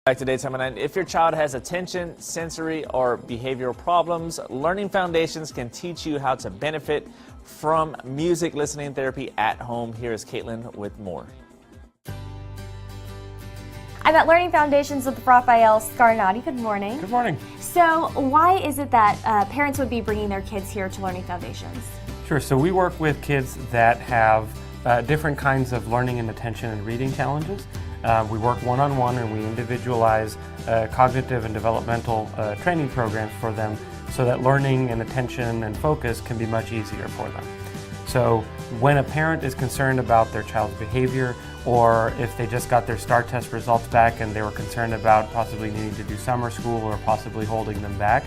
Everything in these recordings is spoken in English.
Back to Daytime at 9. If your child has attention, sensory, or behavioral problems, Learning Foundations can teach you how to benefit from music listening therapy at home. Here is Caitlin with more. I'm at Learning Foundations with Rafael Scarnati. Good morning. Good morning. So why is it that parents would be bringing their kids here to Learning Foundations? Sure. So we work with kids that have different kinds of learning and attention and reading challenges. We work one-on-one and we individualize cognitive and developmental training programs for them so that learning and attention and focus can be much easier for them. So when a parent is concerned about their child's behavior, or if they just got their STAAR test results back and they were concerned about possibly needing to do summer school or possibly holding them back,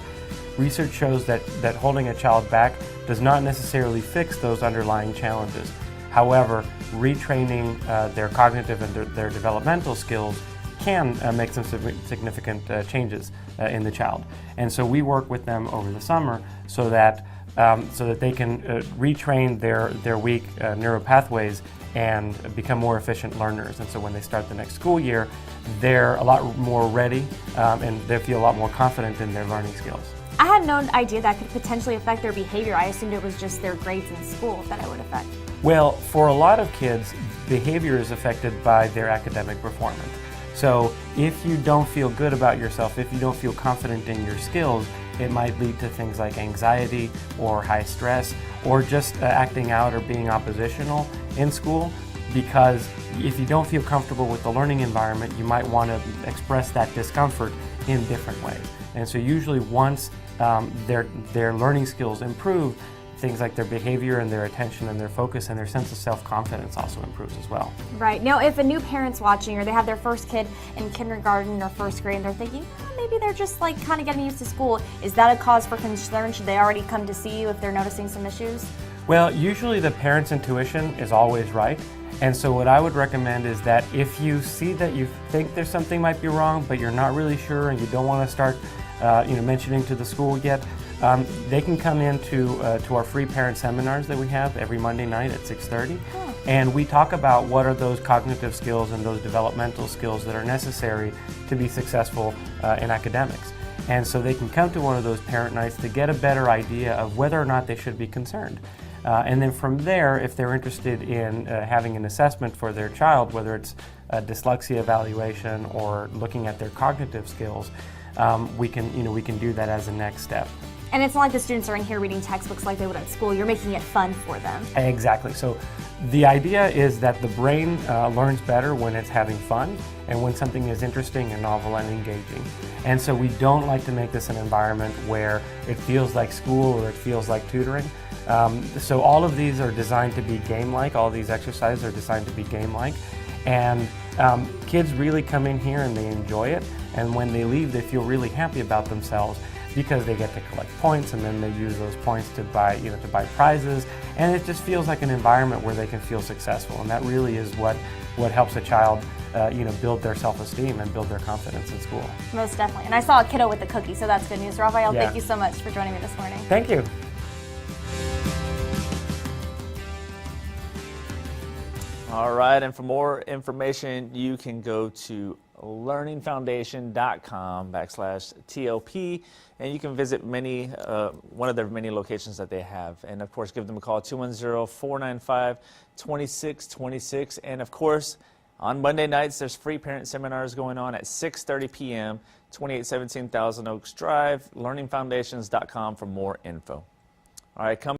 research shows that holding a child back does not necessarily fix those underlying challenges. However, retraining their cognitive and their developmental skills can make some significant changes in the child. And so we work with them over the summer so that they can retrain their weak neural pathways and become more efficient learners. And so when they start the next school year, they're a lot more ready and they feel a lot more confident in their learning skills. I had no idea that could potentially affect their behavior. I assumed it was just their grades in school that it would affect. Well, for a lot of kids, behavior is affected by their academic performance. So if you don't feel good about yourself, if you don't feel confident in your skills, it might lead to things like anxiety or high stress or just acting out or being oppositional in school, because if you don't feel comfortable with the learning environment, you might want to express that discomfort in different ways. And so usually once their learning skills improve, things like their behavior and their attention and their focus and their sense of self-confidence also improves as well. Right. Now, if a new parent's watching or they have their first kid in kindergarten or first grade and they're thinking, oh, maybe they're just like kind of getting used to school, is that a cause for concern? Should they already come to see you if they're noticing some issues? Well, usually the parent's intuition is always right. And so what I would recommend is that if you see that you think there's something might be wrong, but you're not really sure and you don't want to start mentioning to the school yet, they can come in to our free parent seminars that we have every Monday night at 6:30. Oh. And we talk about what are those cognitive skills and those developmental skills that are necessary to be successful in academics. And so they can come to one of those parent nights to get a better idea of whether or not they should be concerned. And then from there, if they're interested in having an assessment for their child, whether it's a dyslexia evaluation or looking at their cognitive skills, we can do that as a next step. And it's not like the students are in here reading textbooks like they would at school. You're making it fun for them. Exactly. So the idea is that the brain learns better when it's having fun and when something is interesting and novel and engaging. And so we don't like to make this an environment where it feels like school or it feels like tutoring. So all of these are designed to be game-like. All these exercises are designed to be game-like. And kids really come in here and they enjoy it. And when they leave, they feel really happy about themselves because they get to collect points and then they use those points to buy prizes. And it just feels like an environment where they can feel successful. And that really is what helps a child build their self-esteem and build their confidence in school. Most definitely. And I saw a kiddo with a cookie, so that's good news. Rafael, Yeah. Thank you so much for joining me this morning. Thank you. All right, and for more information, you can go to learningfoundation.com/TLP, and you can visit one of their many locations that they have. And of course, give them a call, 210-495-2626. And of course, on Monday nights, there's free parent seminars going on at 6:30 p.m., 2817 Thousand Oaks Drive, learningfoundations.com for more info. All right, come